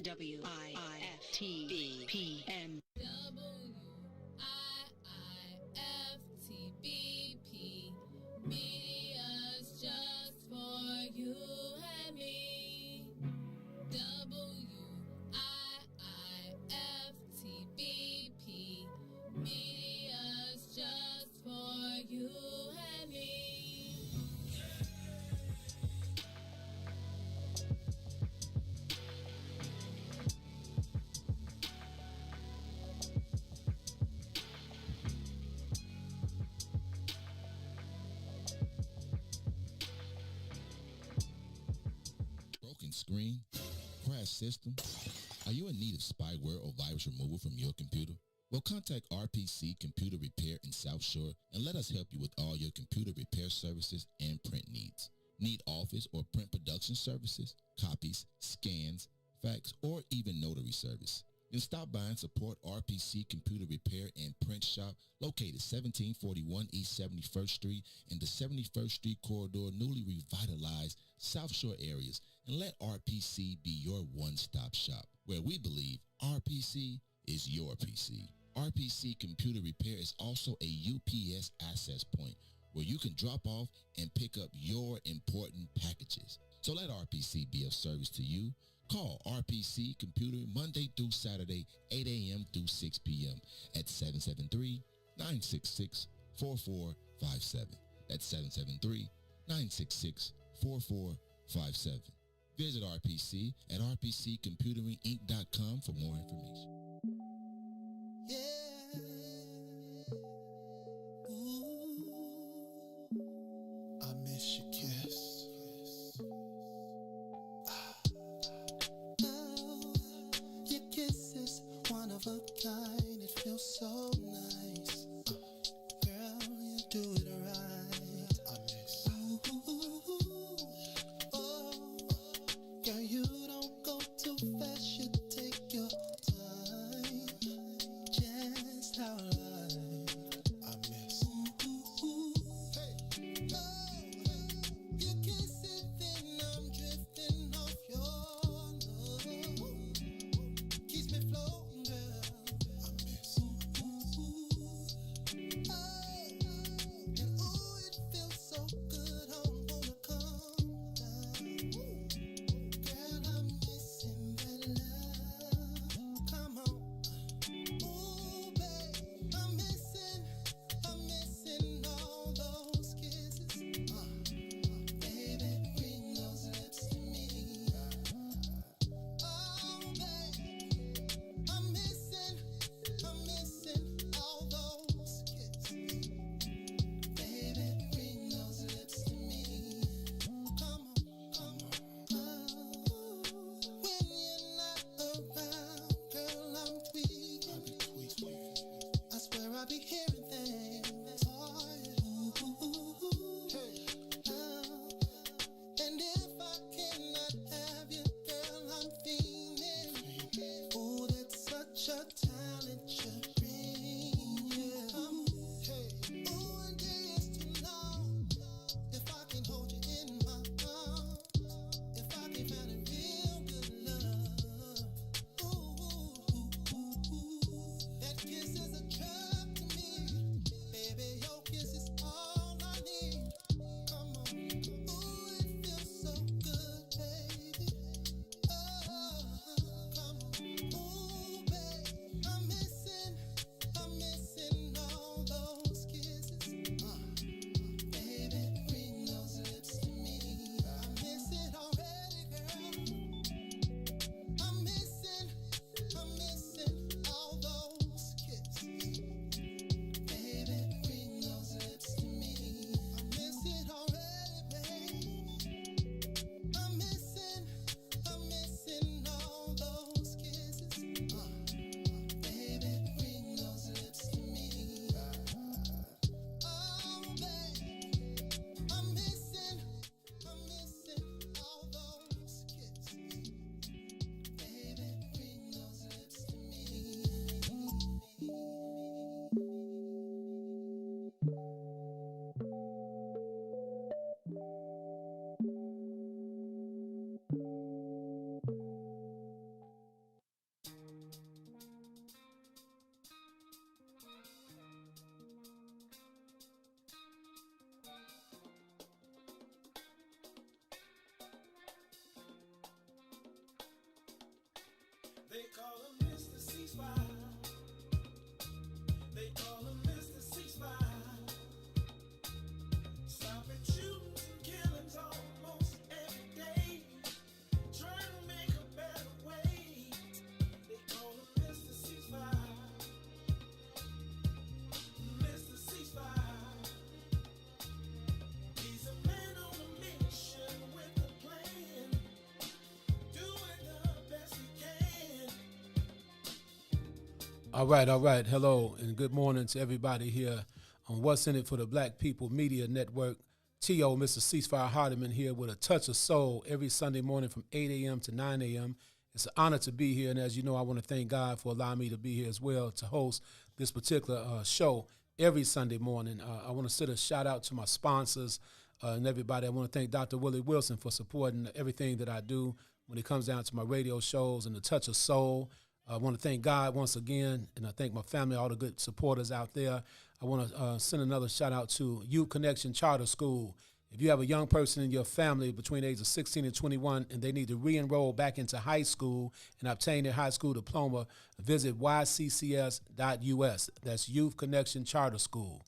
WIIFTBPM. WIIFTBP. Media's just for you and me. WIIFTBP. Media's just for you and me. Broken screen? Crash system? Are you in need of spyware or virus removal from your computer? Well, contact RPC Computer Repair in South Shore and let us help you with all your computer repair services and print needs. Need office or print production services, copies, scans, fax, or even notary service? Then stop by and support RPC Computer Repair and Print Shop located 1741 East 71st Street in the 71st Street corridor, newly revitalized South Shore areas, and let RPC be your one-stop shop, where we believe RPC is your PC. RPC Computer Repair is also a UPS access point where you can drop off and pick up your important packages. So let RPC be of service to you. Call RPC Computer Monday through Saturday, 8 a.m. through 6 p.m. at 773-966-4457. That's 773-966-4457. Visit RPC at rpccomputeringinc.com for more information. Yeah. Ooh. I miss your kiss. Your kiss is one of a kind. It feels so nice. Girl, you do it right. I miss. Ooh. Oh, girl, you don't go too fast. You take your time. Just how I miss. Hey. Oh, you kiss it, then I'm drifting off your love. Keeps me floating, girl. I All right. Hello and good morning to everybody here on What's in It for the Black People Media Network. Tio, Mr. Ceasefire Hardiman here with a touch of soul every Sunday morning from 8 a.m. to 9 a.m. It's an honor to be here, and as you know, I want to thank God for allowing me to be here as well to host this particular show every Sunday morning. I want to send a shout out to my sponsors and everybody. I want to thank Dr. Willie Wilson for supporting everything that I do when it comes down to my radio shows and the touch of soul. I want to thank God once again, and I thank my family, all the good supporters out there. I want to send another shout out to Youth Connection Charter School. If you have a young person in your family between the ages of 16 and 21 and they need to re-enroll back into high school and obtain their high school diploma, visit yccs.us. That's Youth Connection Charter School.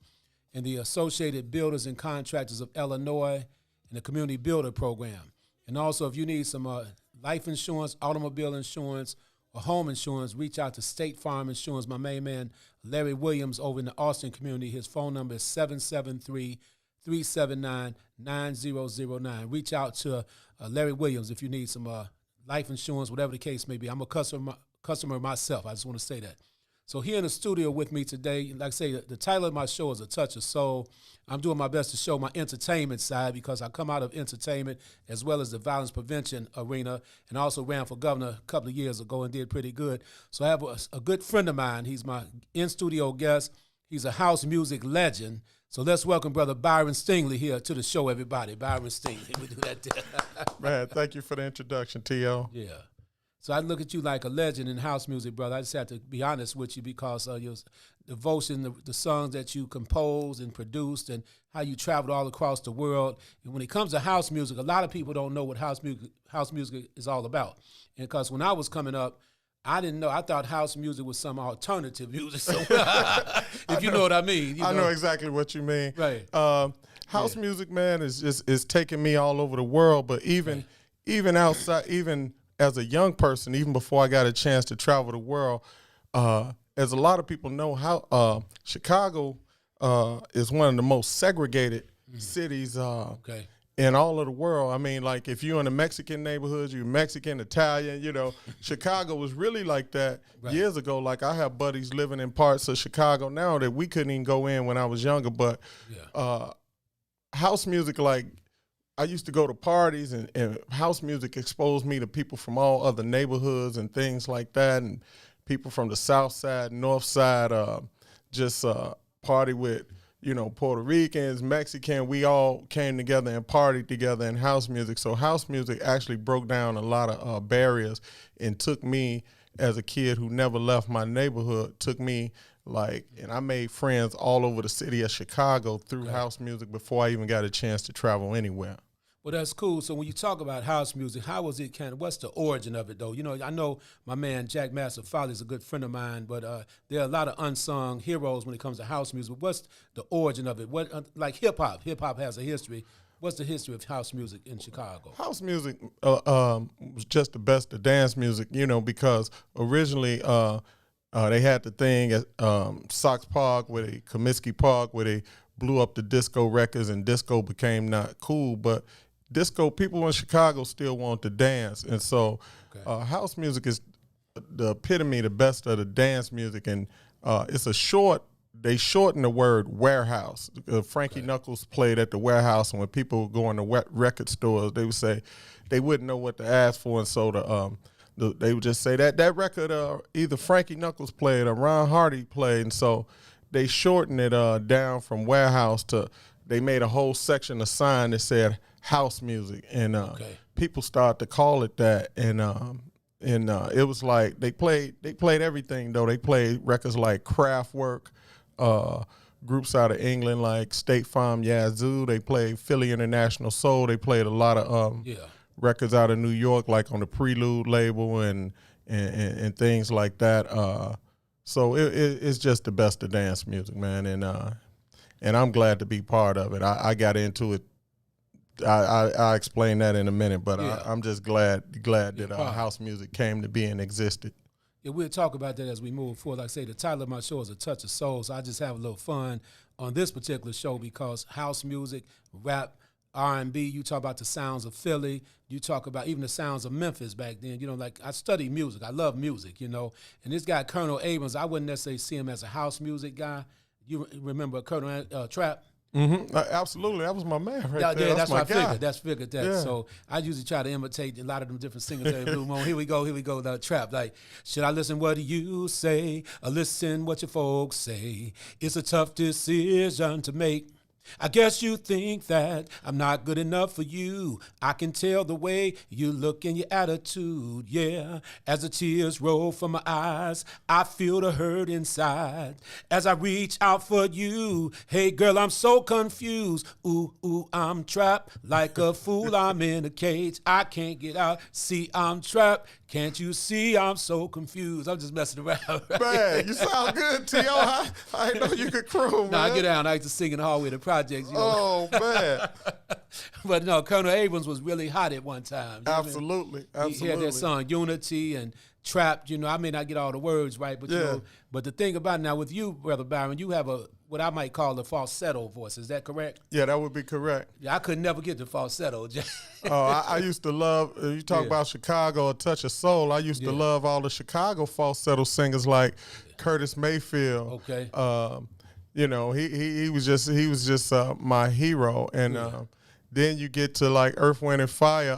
And the Associated Builders and Contractors of Illinois and the Community Builder Program. And also, if you need some life insurance, automobile insurance, or home insurance, reach out to State Farm Insurance. My main man, Larry Williams, over in the Austin community. His phone number is 773-379-9009. Reach out to Larry Williams if you need some life insurance, whatever the case may be. I'm a customer myself. I just want to say that. So here in the studio with me today, like I say, the title of my show is A Touch of Soul. I'm doing my best to show my entertainment side because I come out of entertainment as well as the violence prevention arena, and also ran for governor a couple of years ago and did pretty good. So I have a good friend of mine. He's my in-studio guest. He's a house music legend. So let's welcome Brother Byron Stingley here to the show, everybody. Byron Stingley. We do that there. Man, thank you for the introduction, T.O. Yeah. So I look at you like a legend in house music, brother. I just have to be honest with you because your devotion, the songs that you composed and produced, and how you traveled all across the world. And when it comes to house music, a lot of people don't know what house music is all about. And because when I was coming up, I didn't know. I thought house music was some alternative music. So if you know what I mean. I know exactly what you mean. Right. House music, man, is taking me all over the world. But even outside, even as a young person, even before I got a chance to travel the world, as a lot of people know, how Chicago is one of the most segregated cities in all of the world. I mean, like if you're in a Mexican neighborhood, you're Mexican, Italian, Chicago was really like that years ago. Like I have buddies living in parts of Chicago now that we couldn't even go in when I was younger. But house music, like, I used to go to parties, and house music exposed me to people from all other neighborhoods and things like that, and people from the south side, north side, party with, Puerto Ricans, Mexican. We all came together and partied together in house music. So house music actually broke down a lot of barriers and took me, as a kid who never left my neighborhood, and I made friends all over the city of Chicago through house music before I even got a chance to travel anywhere. Well, that's cool. So when you talk about house music, how was it what's the origin of it, though? I know my man Jack Master Foley is a good friend of mine, but there are a lot of unsung heroes when it comes to house music. What's the origin of it? What like hip-hop? Hip-hop has a history. What's the history of house music in Chicago? House music was just the best of dance music, because originally they had the thing at Sox Park, Comiskey Park, where they blew up the disco records, and disco became not cool, but disco people in Chicago still want to dance. And so house music is the epitome, the best of the dance music. And they shorten the word warehouse. Frankie Knuckles played at the warehouse, and when people would go in the record stores, they would say they wouldn't know what to ask for. And so they would just say that record either Frankie Knuckles played or Ron Hardy played. And so they shortened it down from warehouse to, they made a whole section of sign that said house music, and people started to call it that, and it was like they played everything, though. They played records like Kraftwerk, groups out of England like State Farm, Yazoo. They played Philly International Soul. They played a lot of records out of New York, like on the Prelude label and things like that. So it's just the best of dance music, man, and I'm glad to be part of it. I got into it. I'll explain that in a minute, but I'm just glad that house music came to be and existed. Yeah, we'll talk about that as we move forward. Like I say, the title of my show is A Touch of Soul, so I just have a little fun on this particular show because house music, rap, R&B. You talk about the sounds of Philly. You talk about even the sounds of Memphis back then. You know, like I study music. I love music, you know. And this guy, Colonel Abrams, I wouldn't necessarily see him as a house music guy. You remember Colonel Trap? Mm-hmm. Absolutely. That was my man right there. Yeah, that's my what I guy. figured. That's figured that. Yeah. So I usually try to imitate a lot of them different singers every blue moon. Here we go, the Trap. Like, should I listen what do you say or listen what your folks say? It's a tough decision to make. I guess you think that I'm not good enough for you. I can tell the way you look and your attitude, yeah. As the tears roll from my eyes, I feel the hurt inside. As I reach out for you, hey girl, I'm so confused. Ooh, ooh, I'm trapped like a fool. I'm in a cage. I can't get out. See, I'm trapped. Can't you see I'm so confused? I'm just messing around. Right? Man, you sound good, T.O. I didn't know you could croon, man. No, I get down. I used to sing in the hallway of the projects. You know? Oh, man. But no, Colonel Abrams was really hot at one time. You know what I mean? Absolutely. He Absolutely. had that song Unity and Trapped. You know, I may not get all the words right, but you know, but the thing about it now with you, Brother Byron, you have what I might call a falsetto voice. Is that correct? Yeah, that would be correct. Yeah, I could never get the falsetto. I used to love, you talk about Chicago, A Touch of Soul, I used to love all the Chicago falsetto singers like Curtis Mayfield. Okay. You know, he was just my hero. And then you get to like Earth, Wind, and Fire.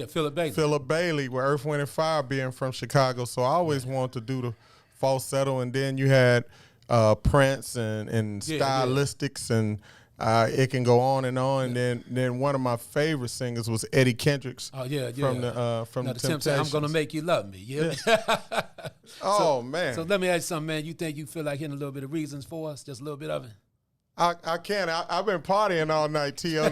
Philip Bailey. Philip Bailey, with Earth, Wind, and Fire being from Chicago. So I always wanted to do the falsetto. And then you had Prince and Stylistics and it can go on and on. And then one of my favorite singers was Eddie Kendricks. Oh yeah, from the Temptations. I'm gonna make you love me. Yeah. Oh man. So let me ask you something, man. You think you feel like hitting a little bit of reasons for us? Just a little bit of it. I can't. I've been partying all night, T.O.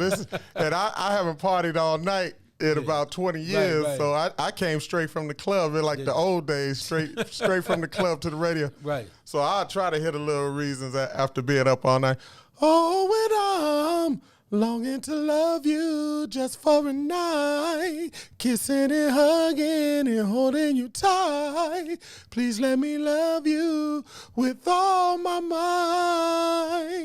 And I haven't partied all night in about 20 years. Right. So I came straight from the club in like the old days, straight from the club to the radio. Right. So I'll try to hit a little reasons after being up all night. Oh, when I'm longing to love you just for a night, kissing and hugging and holding you tight. Please let me love you with all my might.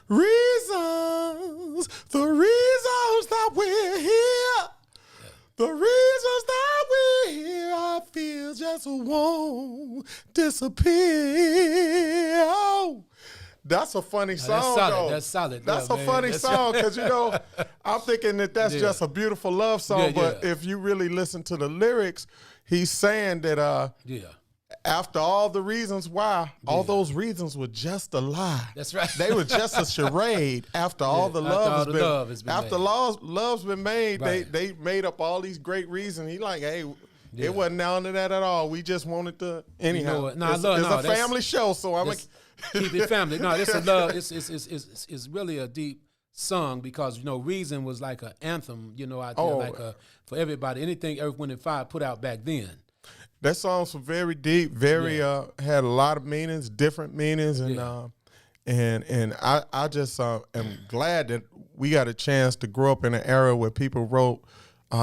Reasons, the reasons that we're here. The reasons that we're here, I feel just won't disappear. Oh, that's a funny song, though. That's solid. That's a funny song because, you know, I'm thinking that's just a beautiful love song. But if you really listen to the lyrics, he's saying that after all the reasons why, all those reasons were just a lie. That's right. They were just a charade after all the love has been after love's been made, they made up all these great reasons. He like, hey, it wasn't none of that at all. We just wanted to anyhow. You know, it's a family show, so I'm keep it family. No, this is love. It's really a deep song because, you know, Reason was like an anthem, you know, out there, for everybody. Anything Earth, Wind, and Fire put out back then. That song's very deep, had a lot of meanings, different meanings, and I just am glad that we got a chance to grow up in an era where people wrote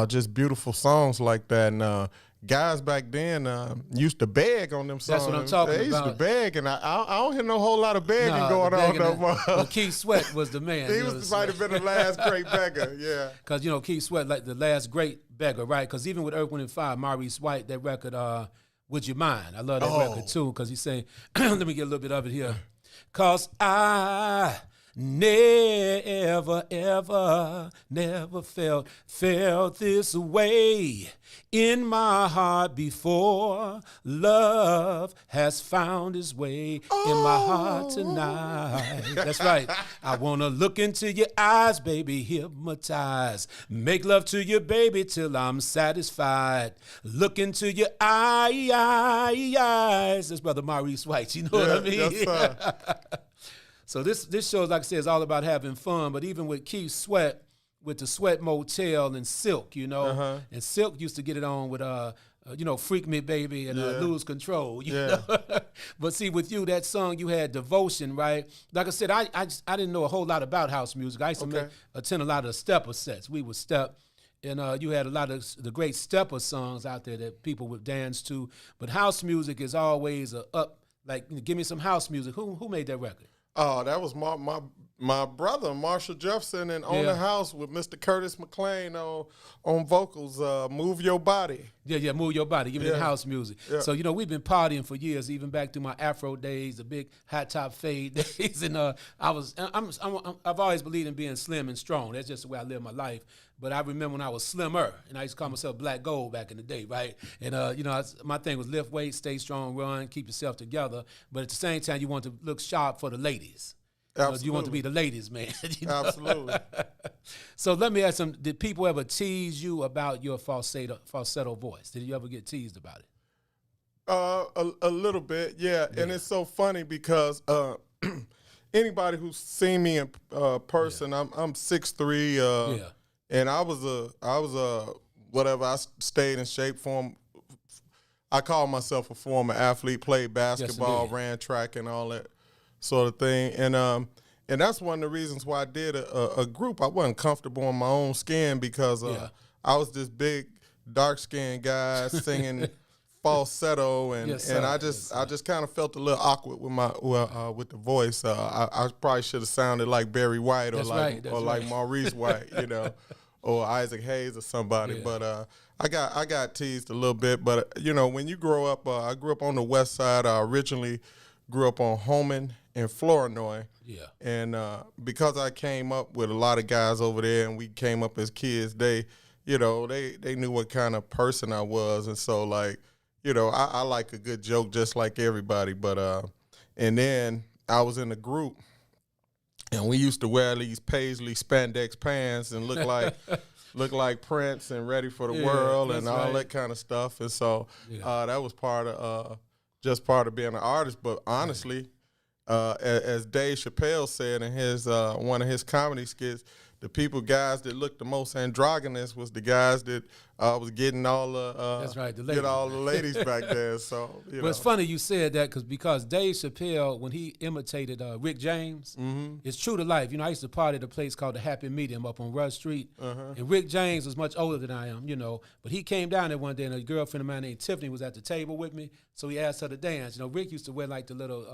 just beautiful songs like that. And guys back then used to beg on them songs. That's what I'm talking about. They used to beg, and I don't hear no whole lot of begging going on no more. Well, Keith Sweat was the man. He might have been the last great beggar, yeah. Because, you know, Keith Sweat, like the last great beggar, right? Because even with Earth, Wind, and Fire, Maurice White, that record, Would You Mind? I love that record, too, because he's saying, let me get a little bit of it here. Because I never, ever, never felt this way in my heart before. Love has found its way in my heart tonight. That's right. I want to look into your eyes, baby, hypnotize. Make love to you, baby, till I'm satisfied. Look into your eyes. That's Brother Maurice White, you know what I mean? Yes, sir. So this show, like I said, is all about having fun. But even with Keith Sweat, with the Sweat Motel and Silk, you know, and Silk used to get it on with, you know, Freak Me Baby and Lose Control. You know? But see, with you, that song, you had Devotion, right? Like I said, I didn't know a whole lot about house music. I used to attend a lot of the stepper sets. We would step. And you had a lot of the great stepper songs out there that people would dance to. But house music is always like, give me some house music. Who made that record? Oh, that was my My brother, Marshall Jefferson, and On the House with Mr. Curtis McLean on vocals, Move Your Body. Yeah, Move Your Body, give me the house music. Yeah. So, we've been partying for years, even back through my Afro days, the big hot top fade days. And I've always believed in being slim and strong. That's just the way I live my life. But I remember when I was slimmer, and I used to call myself Black Gold back in the day, right? And, my thing was lift weight, stay strong, run, keep yourself together. But at the same time, you want to look sharp for the ladies. Absolutely. You want to be the ladies' man. Absolutely. So let me ask did people ever tease you about your falsetto voice? Did you ever get teased about it? A little bit, yeah. And it's so funny because anybody who's seen me in person, I'm 6'3", and I was whatever, I stayed in shape I call myself a former athlete, played basketball, ran track and all that sort of thing. And that's one of the reasons why I did a group. I wasn't comfortable in my own skin because I was this big, dark-skinned guy singing falsetto, and I just kind of felt a little awkward with the voice. I probably should have sounded like Barry White or like Maurice White, or Isaac Hayes or somebody. Yeah. But I got teased a little bit. But when you grow up, I grew up on the West Side. I originally grew up on Holman and Flournoy. Yeah. And because I came up with a lot of guys over there, and we came up as kids, they knew what kind of person I was, and so I like a good joke just like everybody. But and then I was in a group, and we used to wear these paisley spandex pants and look like Prince and Ready for the World and all that kind of stuff. And so that was part of being an artist. But honestly, as Dave Chappelle said in his one of his comedy skits, the guys that looked the most androgynous was the guys that was getting all the ladies back there. So but it's funny you said that because Dave Chappelle, when he imitated Rick James, it's true to life. I used to party at a place called the Happy Medium up on Rush Street, and Rick James was much older than I am, but he came down there one day, and a girlfriend of mine named Tiffany was at the table with me, so he asked her to dance. Rick used to wear like the little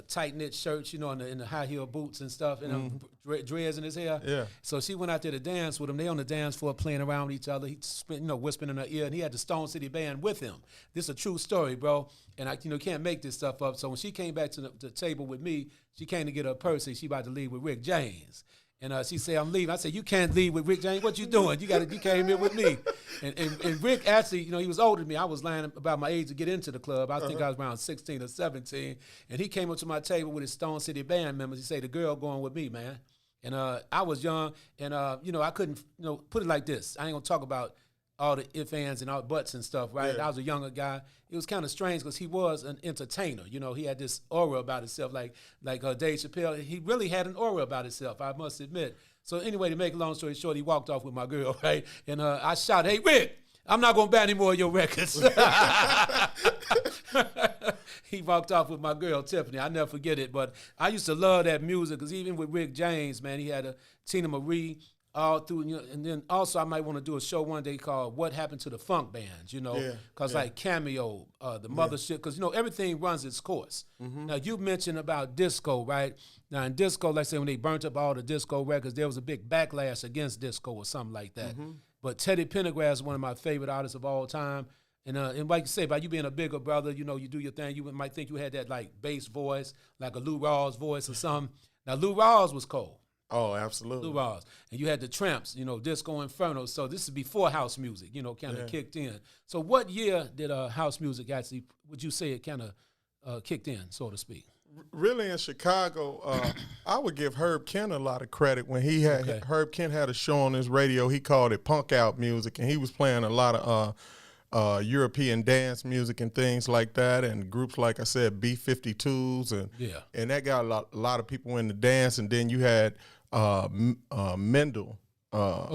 tight-knit shirts, in the high-heel boots and stuff, and dreads in his hair. Yeah. So she went out there to dance with him. They on the dance floor playing around with each other. He spent, whispering in her ear, and he had the Stone City Band with him. This is a true story, bro, and I, can't make this stuff up. So when she came back to the table with me, she came to get her purse, and she about to leave with Rick James. And she said, I'm leaving. I said, you can't leave with Rick James. What you doing? You came here with me. And Rick actually, he was older than me. I was lying about my age to get into the club. I think I was around 16 or 17. And he came up to my table with his Stone City Band members. He said, the girl going with me, man. And I was young, and, I couldn't, put it like this. I ain't going to talk about all the ifs, ands, and all buts and stuff, right? Yeah. I was a younger guy. It was kind of strange because he was an entertainer. He had this aura about himself, like Dave Chappelle. He really had an aura about himself, I must admit. So anyway, to make a long story short, he walked off with my girl, right? And I shouted, hey, Rick, I'm not going to buy any more of your records. He walked off with my girl, Tiffany. I'll never forget it. But I used to love that music because even with Rick James, man, he had a Tina Marie all through, and then also I might want to do a show one day called What Happened to the Funk Bands, because like Cameo, the Mothership, because, everything runs its course. Now, you mentioned about disco, right? Now, in disco, like I say, when they burnt up all the disco records, there was a big backlash against disco or something like that. But Teddy Pendergrass is one of my favorite artists of all time. And like you say, by you being a bigger brother, you do your thing, you might think you had that, like, bass voice, like a Lou Rawls voice or something. Now, Lou Rawls was cold. Oh, absolutely. Lou Rawls. And you had the Tramps, Disco Inferno. So this is before house music, kind of kicked in. So what year did house music actually, would you say it kind of kicked in, so to speak? Really in Chicago, I would give Herb Kent a lot of credit. When Herb Kent had a show on his radio, he called it Punk Out Music, and he was playing a lot of European dance music and things like that, and groups like I said, B-52s, and that got a lot of people in the dance. And then you had Mendel. I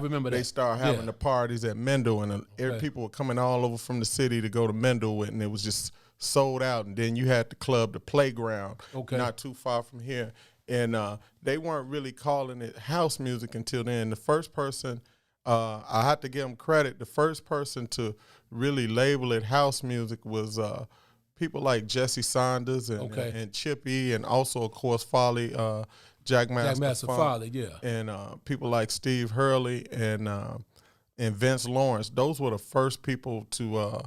remember that. They started having the parties at Mendel, and people were coming all over from the city to go to Mendel, and it was just sold out. And then you had the club, the Playground, not too far from here, and they weren't really calling it house music until then. The first person, I have to give them credit, the first person to really label it house music was people like Jesse Saunders and Chippy, and also of course Farley, Jack Master Farley, yeah, and people like Steve Hurley and Vince Lawrence. Those were the first people to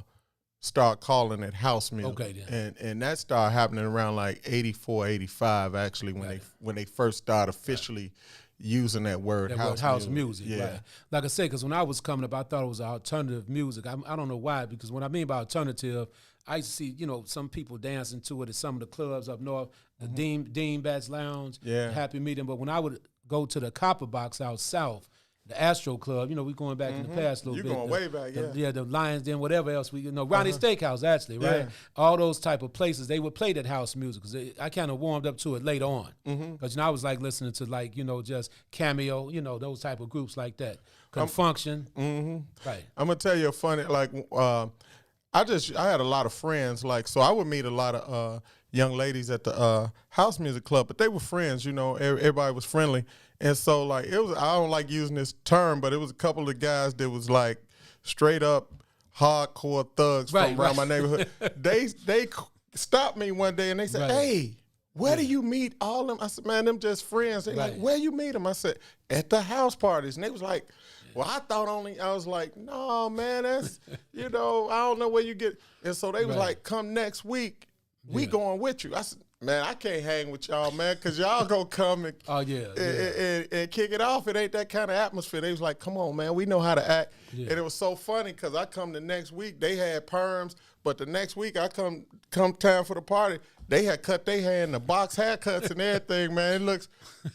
start calling it house music. Okay, then. And that started happening around like 84, 85, actually, when they first started officially using that word house music. Yeah. Right. Like I say, because when I was coming up, I thought it was alternative music. I don't know why, because what I mean by alternative, I used to see, some people dancing to it at some of the clubs up north, the Dean Bats Lounge, Happy Medium. But when I would go to the Copper Box out south, the Astro Club, we going back in the past a little bit. You're going way back, the Lions Den, whatever else Ronnie Steakhouse, actually, right? All those type of places, they would play that house music, because I kind of warmed up to it later on. Because, I was like listening to just Cameo, those type of groups like that. Function. Right. I'm going to tell you a funny, I had a lot of friends, so I would meet a lot of young ladies at the house music club, but they were friends, everybody was friendly. And so, it was, I don't like using this term, but it was a couple of guys that was, straight up hardcore thugs from around my neighborhood. They stopped me one day, and they said, hey, where do you meet all them? I said, man, them just friends. They like, where you meet them? I said, at the house parties. And they was like, well, I was like, no, man, that's, I don't know where you get. And so they was like, come next week, we going with you. I said, man, I can't hang with y'all, man, because y'all gonna come and, and kick it off. It ain't that kind of atmosphere. They was like, come on, man, we know how to act. And it was so funny, because I come the next week, they had perms, but the next week I come time for the party, they had cut their hair in the box haircuts and everything, man.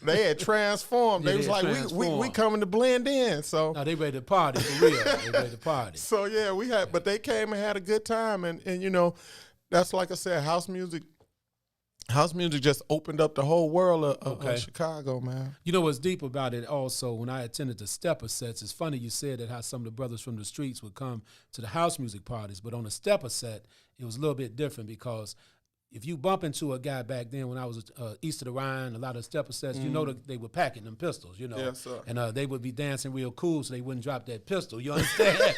They had transformed. They was like, we coming to blend in. So no, they ready to party for real. They ready to party. So yeah, but they came and had a good time, and that's like I said, house music. House music just opened up the whole world of Chicago, man. You know what's deep about it also, when I attended the stepper sets, it's funny you said that how some of the brothers from the streets would come to the house music parties, but on the stepper set, it was a little bit different, because if you bump into a guy back then when I was east of the Rhine, a lot of stepper sets, that they were packing them pistols, Yes, sir. And they would be dancing real cool so they wouldn't drop that pistol, you understand?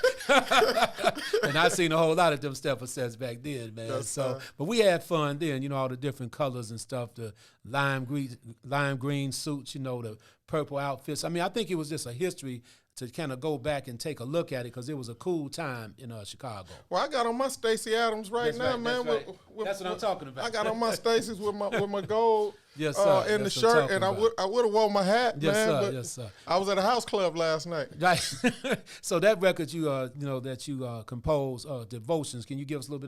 And I seen a whole lot of them stepper sets back then, man. Yes, but we had fun then, all the different colors and stuff, the lime green suits, the purple outfits. I mean, I think it was just a history to kind of go back and take a look at it, because it was a cool time in Chicago. Well, I got on my Stacey Adams now, man. That's what I'm talking about. I got on my Stacey's with my gold yes, sir. in the shirt, and I would have worn my hat, yes, man. Sir. But yes, sir. I was at a house club last night. Right. So that record that you composed, Devotions. Can you give us a little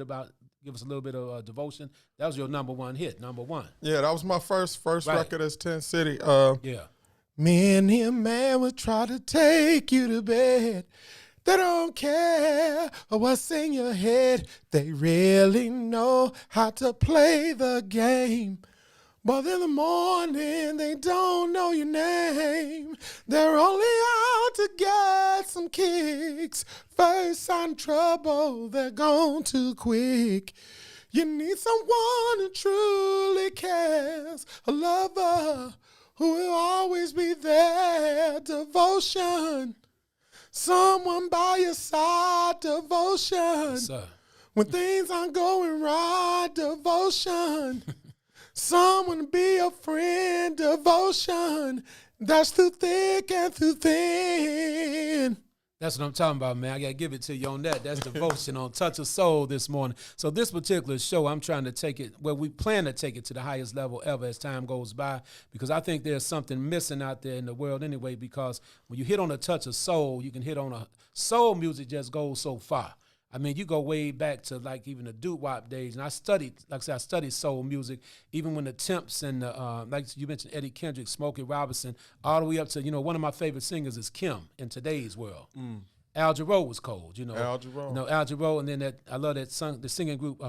bit of Devotion? That was your number one hit, number one. Yeah, that was my first record as 10 City. Yeah. Many a man would try to take you to bed. They don't care what's in your head. They really know how to play the game. But in the morning, they don't know your name. They're only out to get some kicks. First sign of trouble, they're gone too quick. You need someone who truly cares, a lover who will always be there. Devotion. Someone by your side. Devotion. Yes, sir. When things aren't going right. Devotion. Someone to be a friend. Devotion. That's through thick and through thin. That's what I'm talking about, man. I got to give it to you on that. That's Devotion on Touch of Soul this morning. So this particular show, I'm trying to take it, we plan to take it to the highest level ever as time goes by, because I think there's something missing out there in the world anyway, because when you hit on a touch of soul, you can hit on soul music just goes so far. I mean, you go way back to even the doo-wop days, and I studied soul music, even when the Temps and like you mentioned, Eddie Kendrick, Smokey Robinson, all the way up to, one of my favorite singers is Kim in today's world. Al Jarreau was cold, Al Jarreau. Al Jarreau, and then I love the singing group,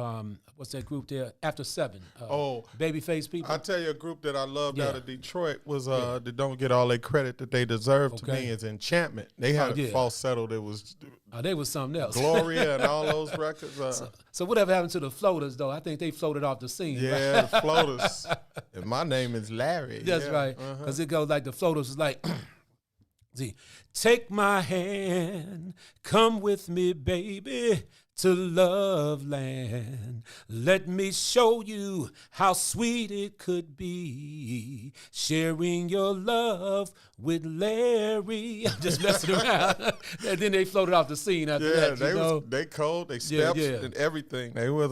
what's that group there? After 7. Babyface people. I tell you, a group that I loved out of Detroit was, that don't get all their credit that they deserve to me, is Enchantment. They had a falsetto that was... they was something else. Gloria and all those records. So whatever happened to the Floaters, though? I think they floated off the scene. Yeah, right? the Floaters. And my name is Larry. That's right. Because it goes like the Floaters was like... See, take my hand, come with me, baby. to Love Land. Let me show you how sweet it could be, sharing your love with Larry. I'm just messing around. And then they floated off the scene after that. They cold, they steps and everything. They was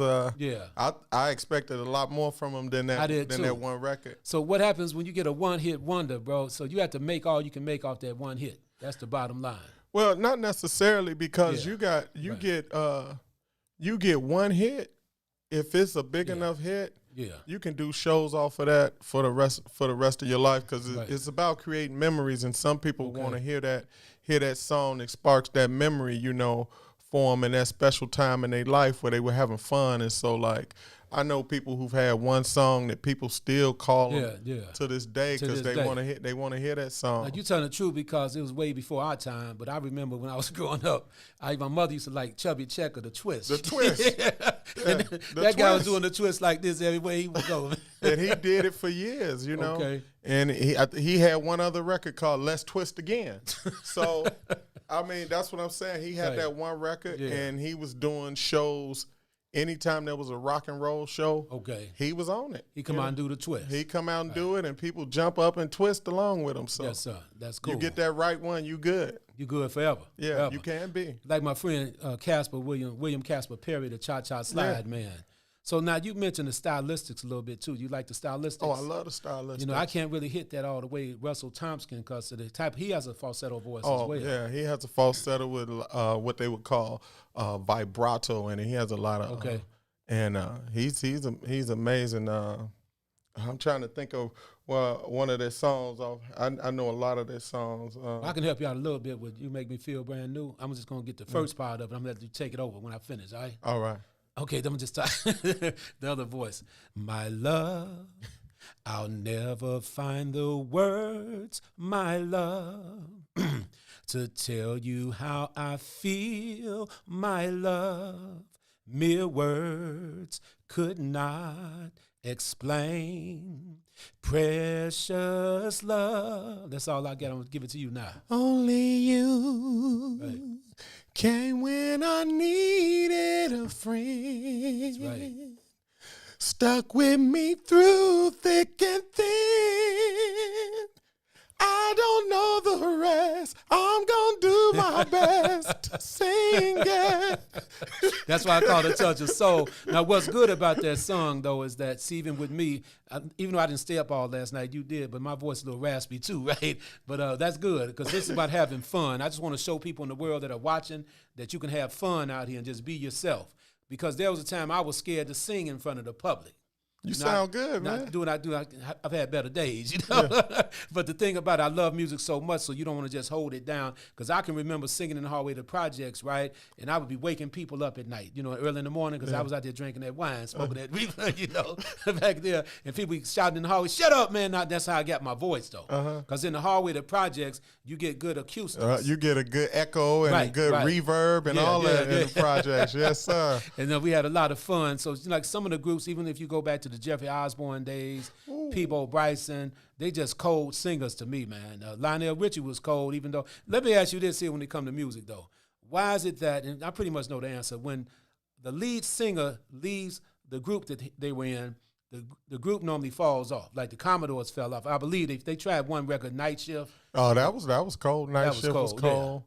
I expected a lot more from them than that that one record. So what happens when you get a one-hit wonder, bro? So you have to make all you can make off that one hit. That's the bottom line. Well, not necessarily, because you get one hit. If it's a big enough hit, you can do shows off of that for the rest of your life, because it's about creating memories, and some people want to hear that song that sparks that memory, you know, for them in that special time in their life where they were having fun. And so, like, I know people who've had one song that people still call them to this day because they want to hear that song. Now, you telling the truth, because it was way before our time. But I remember when I was growing up, my mother used to like Chubby Checker, the twist. The twist. That guy was doing the twist like this everywhere he would go. And he did it for years, you know. Okay. And he had one other record called Let's Twist Again. So, I mean, that's what I'm saying. He had that one record, and he was doing shows. Anytime there was a rock and roll show, he was on it. He come out and do the twist. He come out and do it, and people jump up and twist along with him. So yes, sir. That's cool. You get that right one, you good. You good forever. Yeah, forever. You can be. Like my friend William Casper Perry, the Cha-Cha Slide man. So now you mentioned the stylistics a little bit too. You like the stylistics? Oh, I love the stylistics. You know, I can't really hit that all the way Russell Thompson, because of the type. He has a falsetto voice as well. Yeah, he has a falsetto with what they would call vibrato, and he has a lot of and he's amazing. I'm trying to think of one of their songs. I know a lot of their songs. I can help you out a little bit with "You Make Me Feel Brand New." I'm just gonna get the first part of it. I'm gonna let you take it over when I finish. All right. All right. Okay, then I'm just the other voice. My love, I'll never find the words, my love, to tell you how I feel, my love. Mere words could not explain. Precious love. That's all I got. I'm going to give it to you now. Only you came when I needed a friend. That's right. Stuck with me through thick and thin. I don't know the rest. I'm going to do my best to sing it. That's why I call it Touch of Soul. Now, what's good about that song, though, is that, see, even with me, even though I didn't stay up all last night, you did, but my voice is a little raspy too, right? But that's good, because this is about having fun. I just want to show people in the world that are watching that you can have fun out here and just be yourself. Because there was a time I was scared to sing in front of the public. You sound good, man. I've had better days, you know. Yeah. But the thing about it, I love music so much, so you don't want to just hold it down. Because I can remember singing in the hallway of the projects, right? And I would be waking people up at night, you know, early in the morning, because I was out there drinking that wine, smoking that reefer, you know, back there. And people shouting in the hallway, "Shut up, man!" That's how I got my voice, though. Because in the hallway of the projects, you get good acoustics. You get a good echo and a good reverb and all that in the projects. Yes, sir. And then we had a lot of fun. So, like some of the groups, even if you go back to the Jeffrey Osborne days, Peabo Bryson, they just cold singers to me, man. Lionel Richie was cold, even though. Let me ask you this here when it comes to music, though. Why is it that, and I pretty much know the answer, when the lead singer leaves the group that they were in, the group normally falls off. Like the Commodores fell off. I believe they tried one record, Night Shift. Oh, that was cold. Night Shift was cold.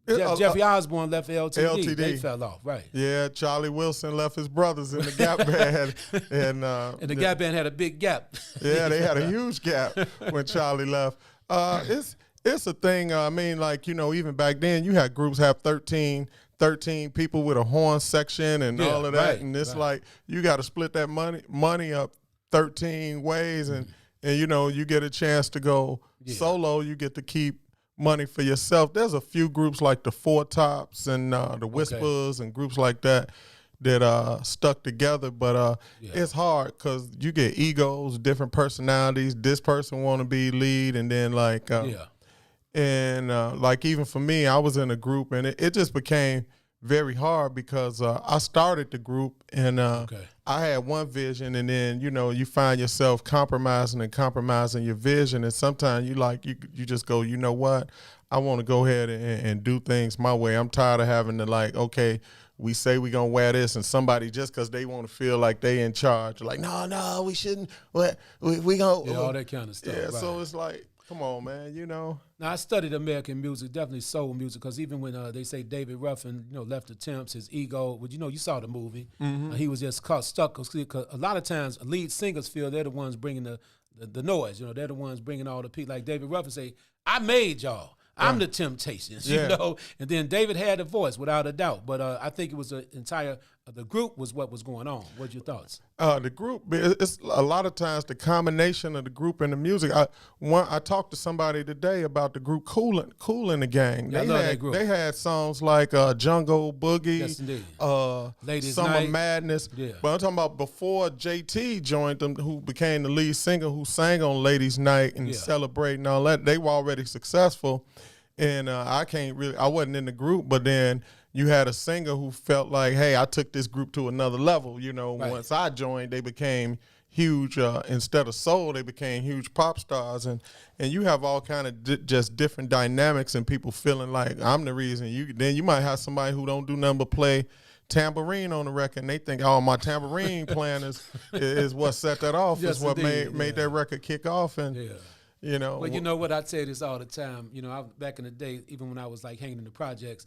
Yeah. Jeffrey Osborne left LTD. They fell off, right? Yeah, Charlie Wilson left his brothers in the Gap Band, and the Gap Band had a big gap. Yeah, they had a huge gap when Charlie left. It's a thing. I mean, like, you know, even back then, you had groups have 13 people with a horn section and all of that, right, and it's like you got to split that money up 13 ways, and you know, you get a chance to go solo. You get to keep money for yourself. There's a few groups like the Four Tops and the Whispers and groups like that stuck together, but it's hard because you get egos, different personalities. This person want to be lead, and then like like even for me, I was in a group, and it just became very hard because I started the group, and I had one vision, and then, you know, you find yourself compromising your vision, and sometimes you just go, you know what, I want to go ahead and do things my way. I'm tired of having to like, okay, we say we gonna wear this, and somebody just because they want to feel like they in charge, like, no, we shouldn't. What we gonna all that kind of stuff. Yeah, right. so it's like, come on, man, Now I studied American music, definitely soul music, because even when they say David Ruffin, left the Temps, his ego, but you saw the movie, he was just stuck. Cause a lot of times lead singers feel they're the ones bringing the noise. They're the ones bringing all the people. Like David Ruffin say, "I made y'all. I'm the Temptations," And then David had a voice without a doubt. But I think it was the group was what was going on. What's your thoughts? The group, it's a lot of times the combination of the group and the music. I talked to somebody today about the group Kool and the Gang. Yeah, I love that group. They had songs like Jungle Boogie, Yes, indeed. Ladies Summer Night. Madness. Yeah. But I'm talking about before JT joined them, who became the lead singer, who sang on Ladies Night and Celebrate and all that. They were already successful, and I wasn't in the group, but then you had a singer who felt like, hey, I took this group to another level. Right. Once I joined, they became huge. Instead of soul, they became huge pop stars. And you have all kind of just different dynamics and people feeling like I'm the reason. Then you might have somebody who don't do nothing but play tambourine on the record, and they think, oh, my tambourine playing is what set that off. Yes, is what indeed. made that record kick off. And Well, you know what? I say this all the time. Back in the day, even when I was like hanging in the projects,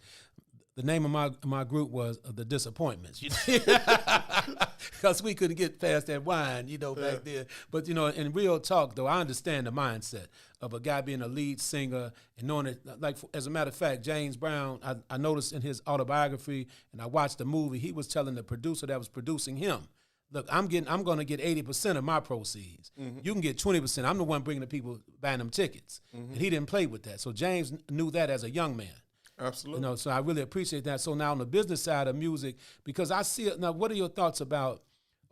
the name of my group was The Disappointments, because we couldn't get past that wine, back there. But in real talk, though, I understand the mindset of a guy being a lead singer and knowing it. Like, as a matter of fact, James Brown, I noticed in his autobiography, and I watched the movie, he was telling the producer that was producing him, look, I'm going to get 80% of my proceeds. Mm-hmm. You can get 20%. I'm the one bringing the people buying them tickets. Mm-hmm. And he didn't play with that. So James knew that as a young man. Absolutely. So I really appreciate that. So now on the business side of music, because I see it now, what are your thoughts about,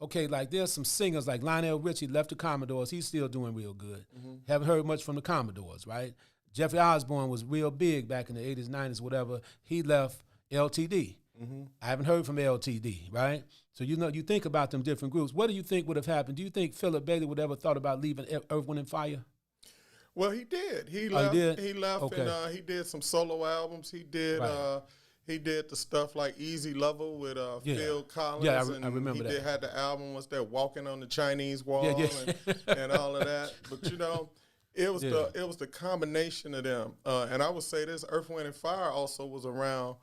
okay, like there's some singers like Lionel Richie left the Commodores. He's still doing real good. Mm-hmm. Haven't heard much from the Commodores, right? Jeffrey Osborne was real big back in the 80s, 90s, whatever. He left LTD. Mm-hmm. I haven't heard from LTD, right? So you think about them different groups. What do you think would have happened? Do you think Philip Bailey would ever thought about leaving Earth, Wind & Fire? Well, he did. He left. He left, okay. And he did some solo albums. He did. Right. He did the stuff like Easy Lover with Phil Collins. Yeah, I remember that. He had the album. Was that Walking on the Chinese Wall and all of that. But it was the combination of them. And I would say this: Earth, Wind & Fire also was around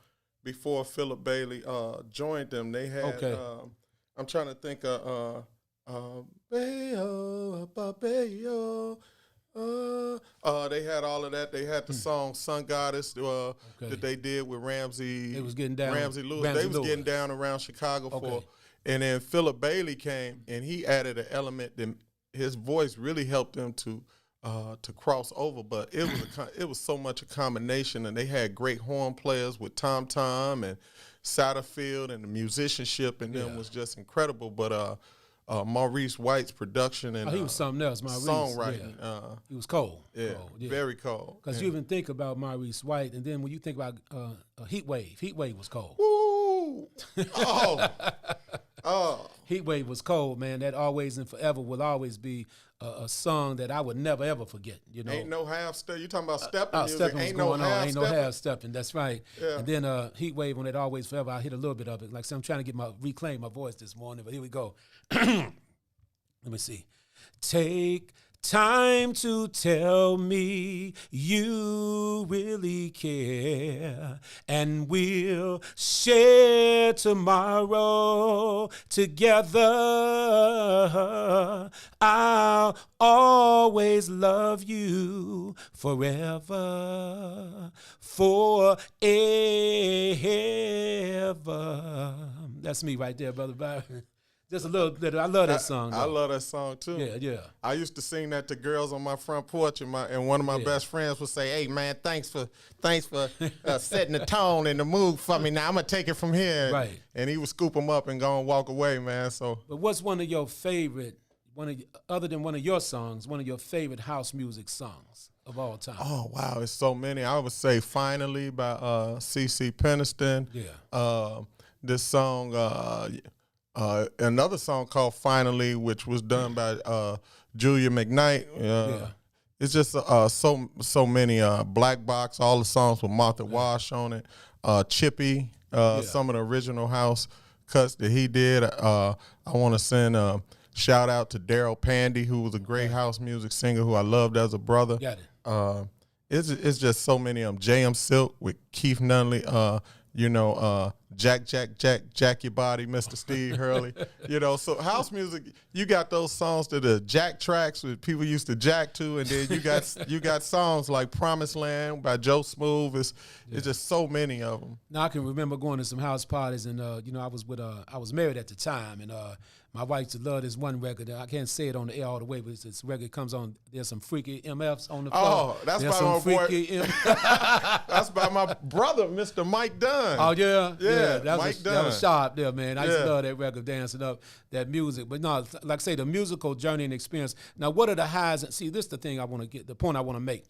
before Philip Bailey joined them. They had. Okay. I'm trying to think of Bayo, Bayo. They had all of that. They had the song "Sun Goddess" that they did with Ramsey. They was getting down. Ramsey Lewis. They was getting down around Chicago for. And then Philip Bailey came and he added an element that his voice really helped them to cross over. But it was so much a combination, and they had great horn players with Tom Tom and Satterfield, and the musicianship in them was just incredible. But Maurice White's production and he was something else. Maurice, songwriting. He was cold. Yeah, very cold. Because you even think about Maurice White, and then when you think about Heat Wave was cold. Woo! Oh. Heat Wave was cold, man. That Always and Forever will always be a song that I would never ever forget. Ain't no half step. You talking about stepping music? Stepping ain't was no going on. Ain't no half stepping. stepping. That's right. Yeah. And then Heat Wave on that Always Forever. I hit a little bit of it. Like I said, I'm trying to reclaim my voice this morning. But here we go. Let me see. Take time to tell me you really care, and we'll share tomorrow together. I'll always love you forever, forever. That's me right there, Brother Byron. Just a little bit. I love that song. I love that song too. Yeah. I used to sing that to girls on my front porch, and one of my best friends would say, "Hey man, thanks for setting the tone and the mood for me. Now I'm gonna take it from here." Right. And he would scoop them up and go and walk away, man. So. But what's one of your favorite, other than one of your songs, one of your favorite house music songs of all time? Oh wow, it's so many. I would say "Finally" by CeCe Peniston. Yeah. This song. Another song called "Finally," which was done by Julia McKnight. it's just so many Black Box, all the songs with Martha Wash on it, Chippy, some of the original house cuts that he did. I want to send a shout out to Daryl Pandy, who was a great house music singer who I loved as a brother. Got it. It's just so many of them. J.M. Silk with Keith Nunley, Jack Your Body, Mr. Steve Hurley. So house music, you got those songs that are jack tracks that people used to jack to, and then you got songs like Promised Land by Joe Smooth. It's just so many of them. Now I can remember going to some house parties, and I was married at the time, and my wife used to love this one record. I can't say it on the air all the way, but this record comes on. There's some freaky MFs on the floor. Oh, that's by my boy. That's by my brother, Mr. Mike Dunn. Oh yeah, Mike Dunn. That was sharp there, man. I used to love that record, dancing up that music. But no, like I say, the musical journey and experience. Now, what are the highs? See, this is the thing I want to get. The point I want to make.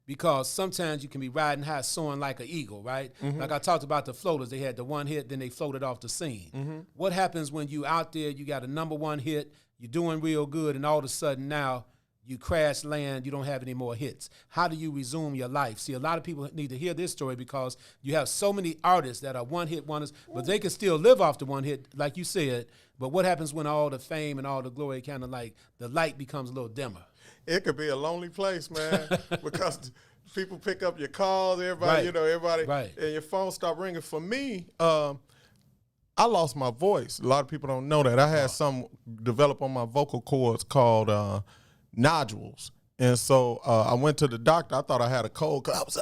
Because sometimes you can be riding high, soaring like an eagle, right? Mm-hmm. Like I talked about the floaters. They had the one hit, then they floated off the scene. Mm-hmm. What happens when you out there, you got a number one hit, you're doing real good, and all of a sudden now you crash land, you don't have any more hits. How do you resume your life? See, a lot of people need to hear this story because you have so many artists that are one-hit wonders, but they can still live off the one hit, like you said. But what happens when all the fame and all the glory kind of like, the light becomes a little dimmer? It could be a lonely place, man, because people pick up your calls, everybody, and your phone stop ringing. For me, I lost my voice. A lot of people don't know that. I had some develop on my vocal cords called nodules. And so I went to the doctor. I thought I had a cold because I was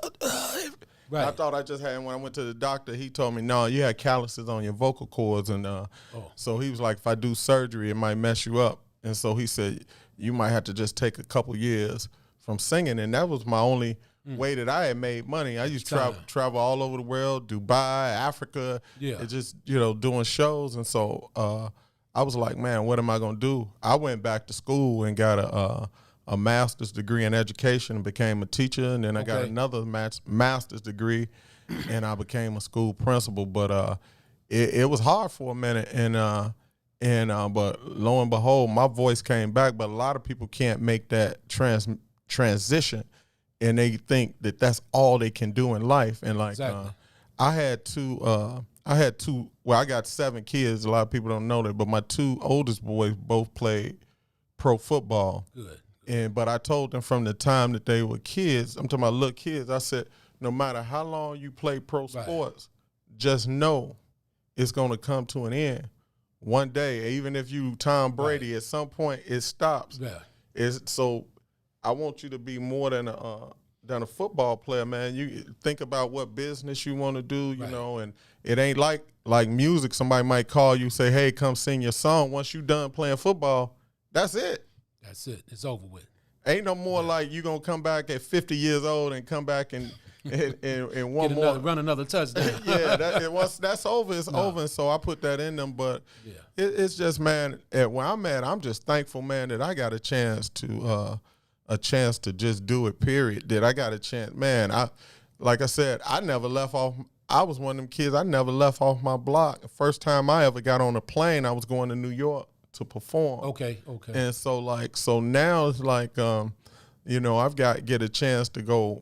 I thought I just had, when I went to the doctor, he told me, no, you had calluses on your vocal cords. And so he was like, if I do surgery, it might mess you up. And so he said, you might have to just take a couple years from singing. And that was my only way that I had made money. I used to travel all over the world, Dubai, Africa, and just, doing shows. And so I was like, man, what am I going to do? I went back to school and got a master's degree in education and became a teacher. And then I got another master's degree and I became a school principal. But it was hard for a minute. But lo and behold, my voice came back. But a lot of people can't make that transition, and they think that that's all they can do in life. And like, I had two. Well, I got 7 kids. A lot of people don't know that, but my 2 oldest boys both played pro football. Good. But I told them from the time that they were kids, I'm talking about little kids. I said, no matter how long you play pro sports, just know it's going to come to an end. One day, even if you Tom Brady, at some point it stops. So I want you to be more than a football player, man. You think about what business you want to do, you know, and it ain't like music. Somebody might call you, say, hey, come sing your song. Once you done playing football, that's it. That's it. It's over with. Ain't no more like you going to come back at 50 years old and come back and run another touchdown. Once that's over, it's over. And so I put that in them. But it's just, man, where I'm at, I'm just thankful, man, that I got a chance to just do it, period. That I got a chance. Man, like I said, I never left off. I was one of them kids, I never left off my block. The first time I ever got on a plane, I was going to New York to perform. Okay. And so now it's like, I've get a chance to go.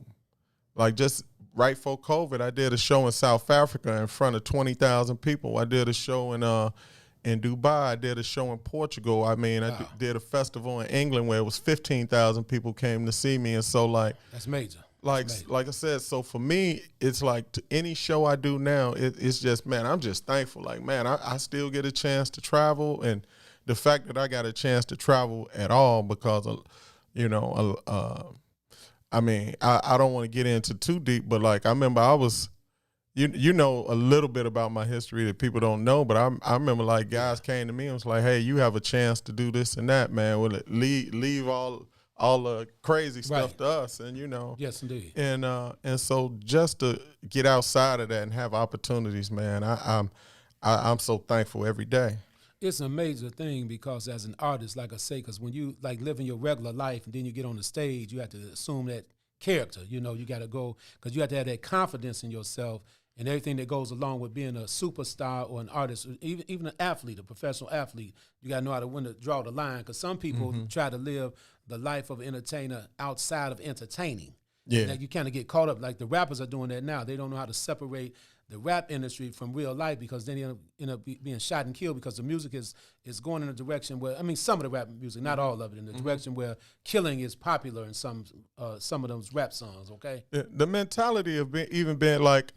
Like just right before COVID, I did a show in South Africa in front of 20,000 people. I did a show in Dubai. I did a show in Portugal. I mean, I did a festival in England where it was 15,000 people came to see me. And so like that's major. Like I said, so for me, it's like to any show I do now, it's just, man, I'm just thankful. Like, man, I still get a chance to travel, and the fact that I got a chance to travel at all because of, I mean, I don't want to get into too deep, but like I remember I was, you know, a little bit about my history that people don't know, but I remember like guys came to me and was like, hey, you have a chance to do this and that, man. Will it leave all the crazy stuff to us, and Yes, indeed. And so just to get outside of that and have opportunities, man, I'm so thankful every day. It's a major thing because as an artist, like I say, because when you like living your regular life and then you get on the stage, you have to assume that character. You got to go because you have to have that confidence in yourself. and everything that goes along with being a superstar or an artist, or even an athlete, a professional athlete. You got to know how to when to draw the line, because some people try to live the life of an entertainer outside of entertaining. Yeah. That you kind of get caught up, like the rappers are doing that now. They don't know how to separate the rap industry from real life, because then you end up being shot and killed, because the music is going in a direction where, I mean, some of the rap music, not all of it, in the direction where killing is popular in some of those rap songs, okay? Yeah, the mentality of being like,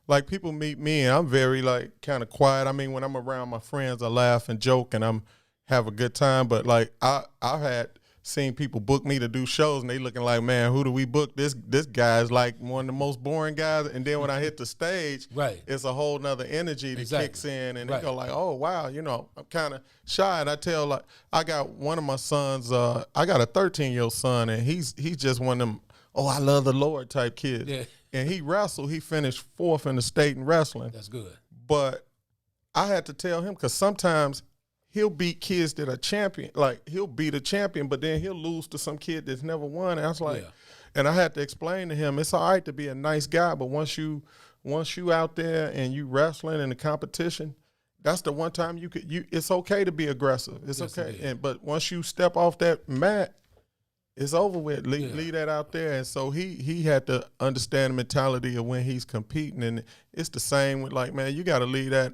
like people meet me and I'm very like kind of quiet. I mean, when I'm around my friends, I laugh and joke and have a good time. But like I've had seen people book me to do shows and they looking like, man, who do we book? This guy's like one of the most boring guys. And then when I hit the stage, it's a whole nother energy that kicks in, and they go like, oh wow, I'm kind of shy. And I tell, like, I got one of my sons, I got a 13-year-old son, and he's just one of them, oh, I love the Lord type kids. Yeah. And he wrestled. He finished 4th in the state in wrestling. That's good. But I had to tell him, because sometimes he'll beat kids that are champion. Like, he'll beat a champion, but then he'll lose to some kid that's never won. And I was like, and I had to explain to him, it's all right to be a nice guy, but once you out there and you wrestling in the competition, that's the one time it's okay to be aggressive. It's okay. But once you step off that mat, it's over with. Leave that out there. And so he had to understand the mentality of when he's competing. And it's the same with, like, man, you got to leave that,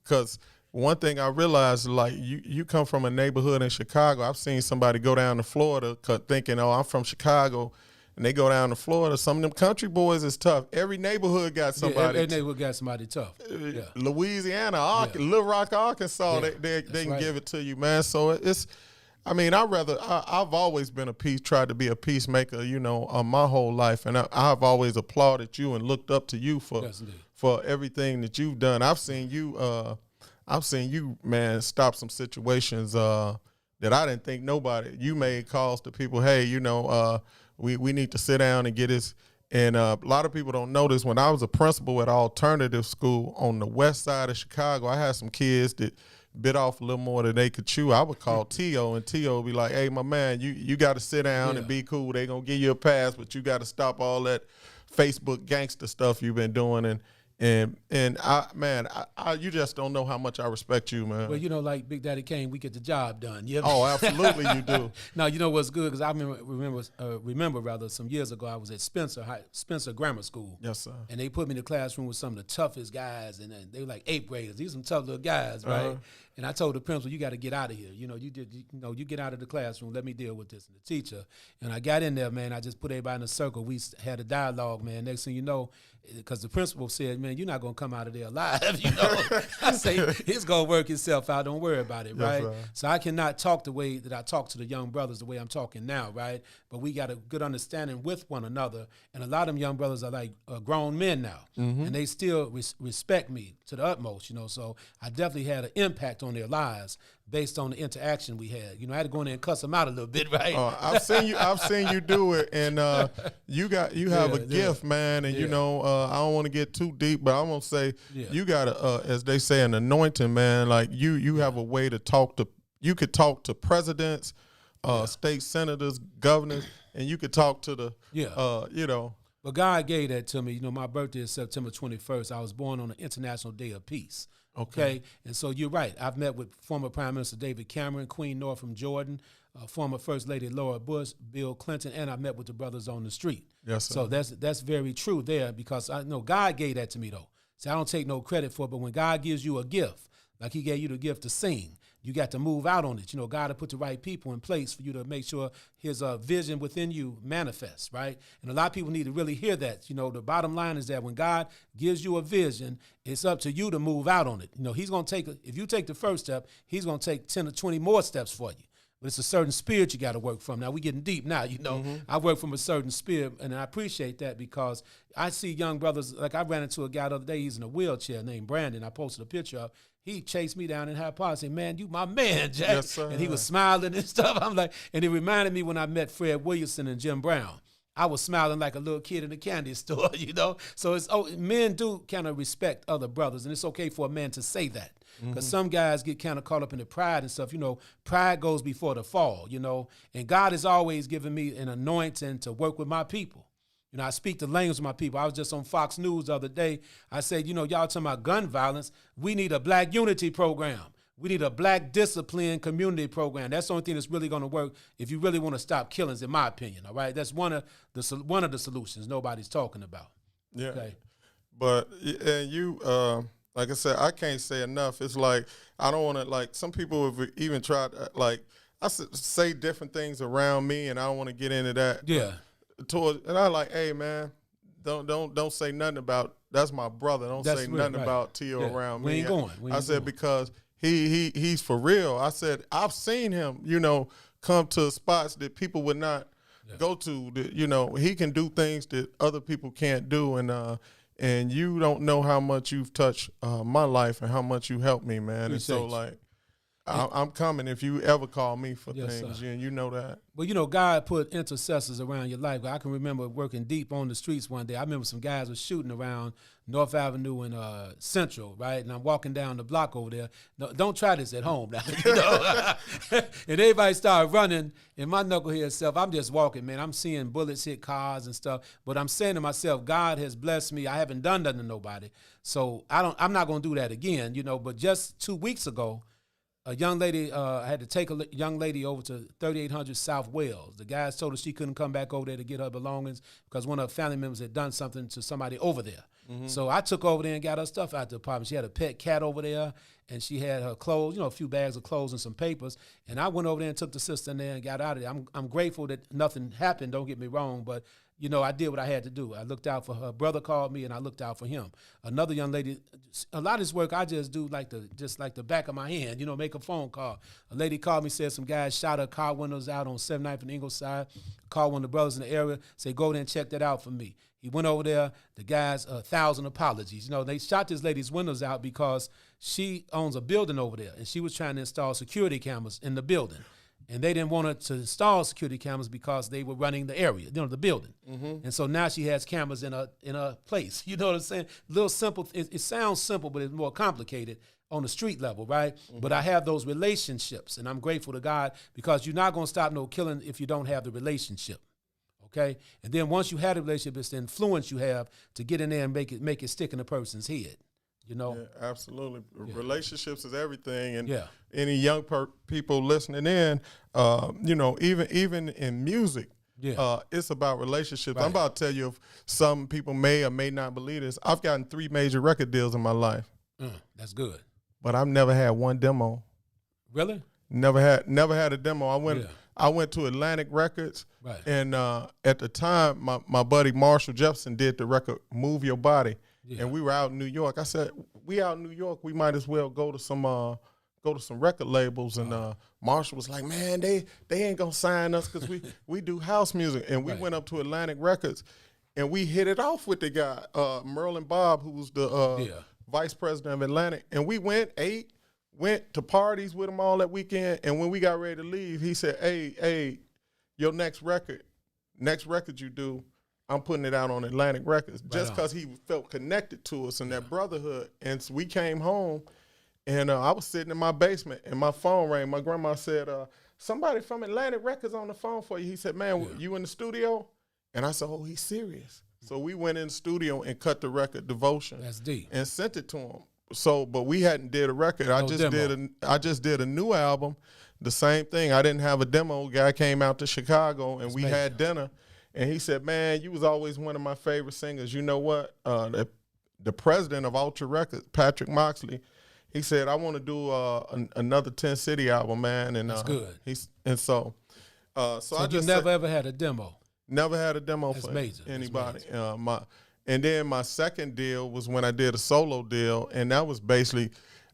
because one thing I realized, like, you come from a neighborhood in Chicago. I've seen somebody go down to Florida thinking, oh, I'm from Chicago, and they go down to Florida. Some of them country boys is tough. Every neighborhood got somebody. Every neighborhood got somebody tough. Louisiana, Little Rock, Arkansas, they can give it to you, man. So it's, I mean, I've always been tried to be a peacemaker, my whole life. And I've always applauded you and looked up to you for everything that you've done. I've seen you, man, stop some situations that I didn't think nobody. You made calls to people, hey, we need to sit down and get this. And a lot of people don't know this. When I was a principal at an alternative school on the west side of Chicago, I had some kids that bit off a little more than they could chew. I would call Tio, and Tio would be like, hey, my man, you got to sit down and be cool. They going to give you a pass, but you got to stop all that Facebook gangster stuff you've been doing. And you just don't know how much I respect you, man. Well, like Big Daddy Kane, we get the job done. Oh, absolutely, you do. Now, you know what's good, because I remember some years ago, I was at Spencer Grammar School. Yes, sir. And they put me in the classroom with some of the toughest guys, and they were like 8th graders. These are some tough little guys, right? And I told the principal, you got to get out of here. You get out of the classroom. Let me deal with this. And the teacher, and I got in there, man. I just put everybody in a circle. We had a dialogue, man. Next thing you know, because the principal said, man, you're not going to come out of there alive, I say, it's going to work itself out. Don't worry about it, right? Yes, so I cannot talk the way that I talk to the young brothers the way I'm talking now, right? But we got a good understanding with one another. And a lot of them young brothers are like grown men now. And they still respect me to the utmost, So I definitely had an impact on their lives based on the interaction we had. I had to go in there and cuss them out a little bit, right? I've seen you do it, and you have a gift, man. And I don't want to get too deep, but I'm gonna say you got as they say, an anointing, man. Like you have a way to talk to. You could talk to presidents, state senators, governors, and you could talk to the But God gave that to me. My birthday is September 21st. I was born on the International Day of Peace. Okay. And so you're right. I've met with former Prime Minister David Cameron, Queen Northam Jordan, former First Lady Laura Bush, Bill Clinton, and I met with the brothers on the street. Yes, sir. So that's very true there, because I know God gave that to me, though. See, I don't take no credit for it, but when God gives you a gift, like he gave you the gift to sing, you got to move out on it. God will put the right people in place for you to make sure his vision within you manifests, right? And a lot of people need to really hear that. The bottom line is that when God gives you a vision, it's up to you to move out on it. He's going to if you take the first step, he's going to take 10 or 20 more steps for you. But it's a certain spirit you got to work from. Now, we're getting deep now, I work from a certain spirit, and I appreciate that, because I see young brothers, like I ran into a guy the other day, he's in a wheelchair named Brandon. I posted a picture of. He chased me down in Hyde Park and said, man, you my man, Jack. Yes, sir. And he was smiling and stuff. I'm like, and it reminded me when I met Fred Williamson and Jim Brown. I was smiling like a little kid in a candy store, So men do kind of respect other brothers, and it's okay for a man to say that. Because some guys get kind of caught up in the pride and stuff. Pride goes before the fall, And God has always given me an anointing to work with my people. You know, I speak the language of my people. I was just on Fox News the other day. I said, you know, y'all talking about gun violence. We need a black unity program. We need a black discipline community program. That's the only thing that's really going to work if you really want to stop killings, in my opinion. All right, that's one of the solutions nobody's talking about. Yeah, okay? But and you, like I said, I can't say enough. It's like I don't want to like some people have even tried like I say different things around me, and I don't want to get into that. Yeah. And I like, hey man, don't say nothing about that's my brother. Don't say nothing about Tio around me. We ain't going. I said because he's for real. I said I've seen him, you know, come to spots that people would not go to. That, you know, he can do things that other people can't do, and you don't know how much you've touched my life and how much you helped me, man. And so like. I'm coming if you ever call me for things, and you know that. Well, you know, God put intercessors around your life. I can remember working deep on the streets one day. I remember some guys were shooting around North Avenue and Central, right? And I'm walking down the block over there. No, don't try this at home now. You know? And everybody started running, and my knucklehead self, I'm just walking, man. I'm seeing bullets hit cars and stuff. But I'm saying to myself, God has blessed me. I haven't done nothing to nobody. So I'm not going to do that again, you know. But just 2 weeks ago, a young lady, I had to take a young lady over to 3800 South Wales. The guys told her she couldn't come back over there to get her belongings because one of her family members had done something to somebody over there. Mm-hmm. So I took over there and got her stuff out the apartment. She had a pet cat over there, and she had her clothes, you know, a few bags of clothes and some papers. And I went over there and took the sister in there and got out of there. I'm grateful that nothing happened, don't get me wrong, but you know, I did what I had to do. I looked out for her. Brother called me, and I looked out for him. Another young lady, a lot of this work I just do like the back of my hand, you know, make a phone call. A lady called me, said some guys shot her car windows out on 79th and Ingleside. Called one of the brothers in the area, said, go there and check that out for me. He went over there. The guys, 1,000 apologies. You know, they shot this lady's windows out because she owns a building over there, and she was trying to install security cameras in the building. And they didn't want her to install security cameras because they were running the area, you know, the building. Mm-hmm. And so now she has cameras in a place. You know what I'm saying? A little simple. It sounds simple, but it's more complicated on the street level, right? Mm-hmm. But I have those relationships, and I'm grateful to God because you're not going to stop no killing if you don't have the relationship. Okay? And then once you have the relationship, it's the influence you have to get in there and make it stick in a person's head. You know? Yeah, absolutely. Yeah. Relationships is everything. And any young people listening in, you know, even in music, it's about relationships. Right. I'm about to tell you, if some people may or may not believe this, I've gotten 3 major record deals in my life. That's good. But I've never had one demo. Really? Never had a demo. I went to Atlantic Records, right. And at the time, my buddy Marshall Jefferson did the record "Move Your Body." Yeah. And we were out in New York. I said, we out in New York, we might as well go to some record labels. And Marshall was like, man, they ain't gonna sign us because we do house music. And we went up to Atlantic Records, and we hit it off with the guy, Merlin Bob, who was the vice president of Atlantic. And we went to parties with him all that weekend. And when we got ready to leave, he said, hey, your next record you do, I'm putting it out on Atlantic Records, just because he felt connected to us and that brotherhood. And so we came home, and I was sitting in my basement, and my phone rang. My grandma said, somebody from Atlantic Records on the phone for you. He said, man, you in the studio? And I said, oh, he's serious. So we went in the studio and cut the record, Devotion. That's deep. And sent it to him. So, but we hadn't did a record. I just did a new album, the same thing. I didn't have a demo. Guy came out to Chicago, and we had dinner. And he said, man, you was always one of my favorite singers. You know what? The president of Ultra Records, Patrick Moxley, he said, I want to do another 10 City album, man. And that's good. So I just never ever had a demo. Never had a demo for anybody. And then my second deal was when I did a solo deal, and that was basically,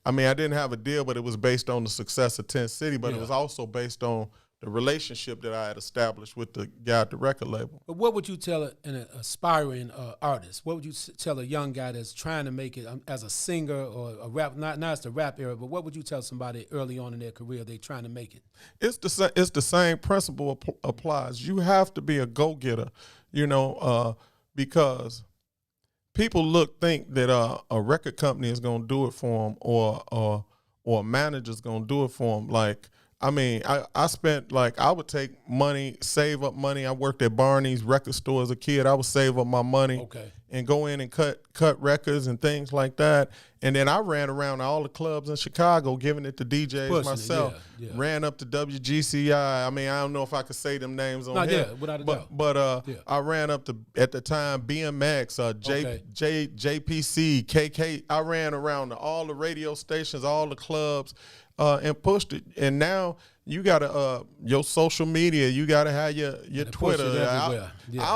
I mean, I didn't have a deal, but it was based on the success of 10 City, but it was also based on the relationship that I had established with the guy at the record label. But what would you tell an aspiring artist? What would you tell a young guy that's trying to make it as a singer or a rap, not as the rap era, but what would you tell somebody early on in their career they're trying to make it? It's the same principle applies. You have to be a go-getter, you know, because people think that a record company is going to do it for them or a manager's going to do it for them. Like, I mean, I spent like, I would take money, save up money. I worked at Barney's record store as a kid. I would save up my money and go in and cut records and things like that. And then I ran around all the clubs in Chicago giving it to DJs myself. Ran up to WGCI. I mean, I don't know if I could say them names on here. Yeah, without a doubt. But I ran up to, at the time, BMX, JPC, KK. I ran around to all the radio stations, all the clubs, and pushed it. And now you gotta your social media. You gotta have your Twitter. I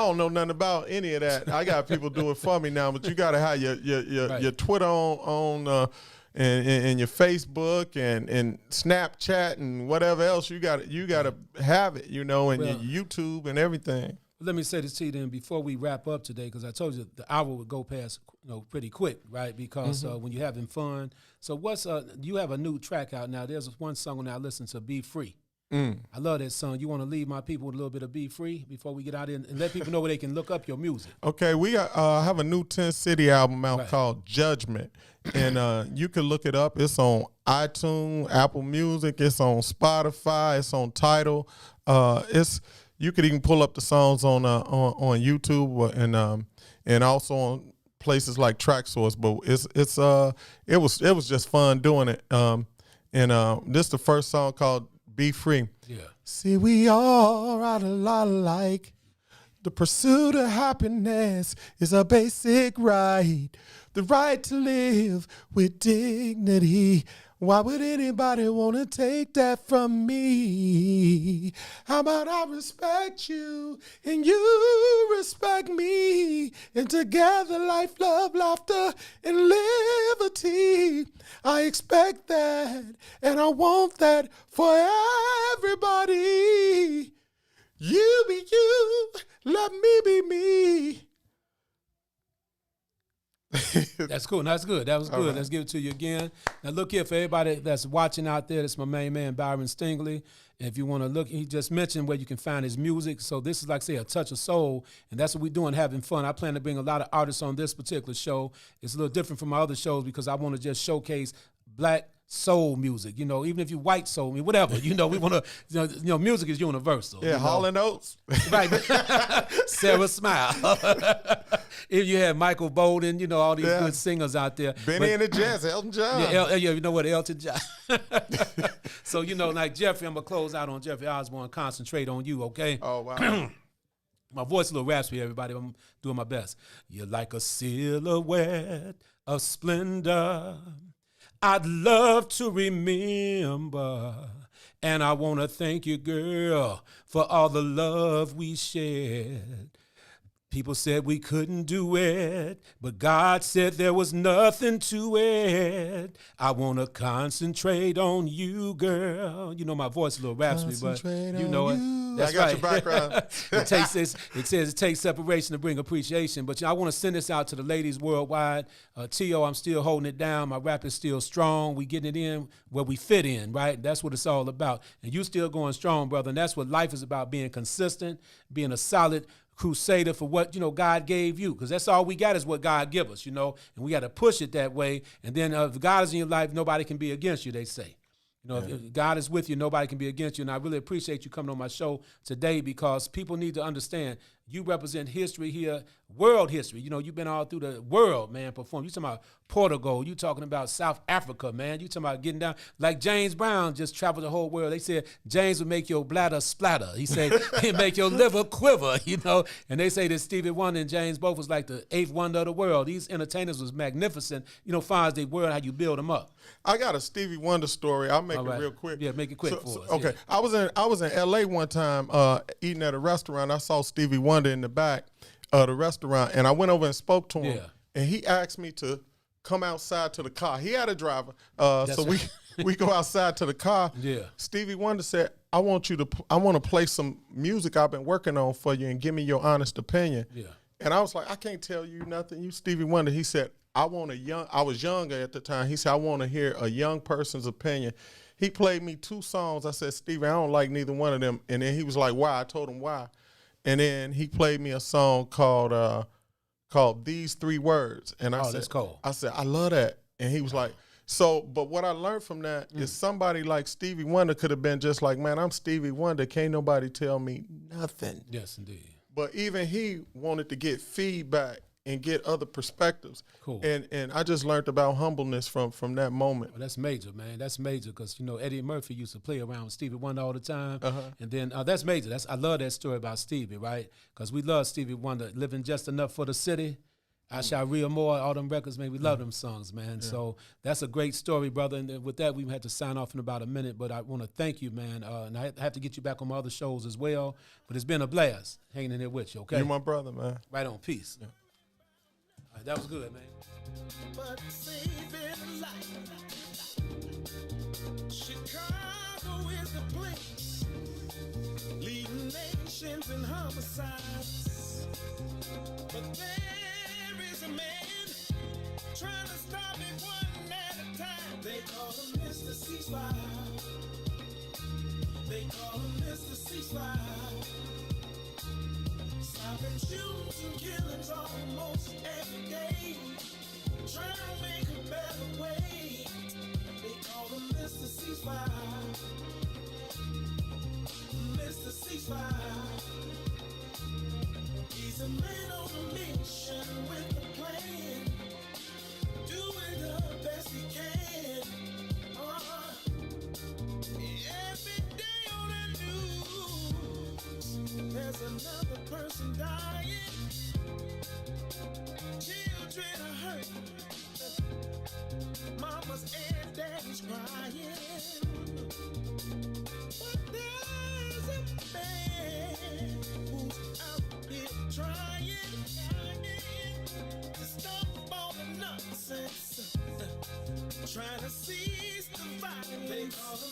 don't know nothing about any of that. I got people do it for me now, but you gotta have your Twitter on and your Facebook and Snapchat and whatever else you gotta have it. You know, and your YouTube and everything. Let me say this to you then before we wrap up today, because I told you the hour would go past, pretty quick, right? Because when you're having fun. So you have a new track out now. There's one song when I listen to, Be Free. I love that song. You want to leave my people with a little bit of Be Free before we get out in and let people know where they can look up your music. Okay, we have a new 10 City album out called Judgment. And you can look it up. It's on iTunes, Apple Music. It's on Spotify. It's on Tidal. You could even pull up the songs on YouTube and also on places like TrackSource. But it was just fun doing it. This is the first song called Be Free. Yeah. See, we all are a lot alike. The pursuit of happiness is a basic right. The right to live with dignity. Why would anybody want to take that from me? How about I respect you and you respect me? And together life, love, laughter, and liberty. I expect that and I want that for everybody. You be you, let me be me. That's cool. That's good. That was good. Right. Let's give it to you again. Now look here, for everybody that's watching out there, that's my main man, Byron Stingley. And if you want to look, he just mentioned where you can find his music. So this is like, say, a touch of soul, and that's what we're doing, having fun. I plan to bring a lot of artists on this particular show. It's a little different from my other shows because I want to just showcase black soul music, even if you white soul, whatever, we want to, music is universal. Yeah, Hall & Oates. Right. Sarah Smile. If you have Michael Bolden, all these good singers out there. Benny and the Jets, Elton John. Yeah, you know what, Elton John. So, like Jeffrey, I'm going to close out on Jeffrey Osborne, concentrate on you, okay? Oh, wow. My voice is a little raspy, everybody. I'm doing my best. You're like a silhouette of splendor I'd love to remember, and I want to thank you, girl, for all the love we shared. People said we couldn't do it, but God said there was nothing to it. I want to concentrate on you, girl. My voice is a little raspy, but you know it. That's I got right. your background. It says it takes separation to bring appreciation. But I want to send this out to the ladies worldwide. Tio, I'm still holding it down. My rap is still strong. We getting it in where we fit in, right? That's what it's all about. And you still going strong, brother. And that's what life is about, being consistent, being a solid crusader for what, God gave you. Because that's all we got is what God give us, and we got to push it that way. And then if God is in your life, nobody can be against you, they say. If God is with you, nobody can be against you. And I really appreciate you coming on my show today because people need to understand you represent history here, world history. You've been all through the world, man, perform. You talking about Portugal. You talking about South Africa, man. You talking about getting down. Like James Brown just traveled the whole world. They said James would make your bladder splatter. He said he'd make your liver quiver, And they say that Stevie Wonder and James both was like the eighth wonder of the world. These entertainers was magnificent, far as they were, how you build them up. I got a Stevie Wonder story. I'll make it real quick. Yeah, make it quick for us. Okay. Yeah. I was in LA one time eating at a restaurant. I saw Stevie Wonder in the back of the restaurant, and I went over and spoke to him. And he asked me to come outside to the car. He had a driver. We go outside to the car. Yeah. Stevie Wonder said, I want to play some music I've been working on for you and give me your honest opinion. Yeah. And I was like, I can't tell you nothing. You Stevie Wonder. He said, I was younger at the time. He said, I want to hear a young person's opinion. He played me 2 songs. I said, Stevie, I don't like neither one of them. And then he was like, why? I told him why. And then he played me a song called These 3 Words. And I said, that's cool. I said, I love that. And he was like, So, but what I learned from that is somebody like Stevie Wonder could have been just like, man, I'm Stevie Wonder. Can't nobody tell me nothing. Yes, indeed. But even he wanted to get feedback and get other perspectives. Cool. And I just learned about humbleness from that moment. Well, that's major, man. That's major because, you know, Eddie Murphy used to play around with Stevie Wonder all the time. And then that's major. I love that story about Stevie, right? Because we love Stevie Wonder, Living Just Enough for the City. I Shall Real More, all them records, man. We love them songs, man. Yeah. So that's a great story, brother. And with that, we had to sign off in about a minute. But I want to thank you, man. And I have to get you back on my other shows as well. But it's been a blast hanging in there with you, okay? You're my brother, man. Right on. Peace. Yeah. All right, that was good, man. But saving life. Chicago is the place. Leading nations in homicides. But there is a man trying to stop it one at a time. They call him Mr. Ceasefire. They call him Mr. Ceasefire. Stopping shootings and killings almost every day. Trying to make a better way. They call him Mr. Ceasefire. Mr. Ceasefire. He's a man on a mission with a plan, doing the best he can. Every day on the news, there's another person dying. Children are hurt, mamas and daddies crying. But there's a man who's out here trying to stop all the nonsense, trying to seize the violence.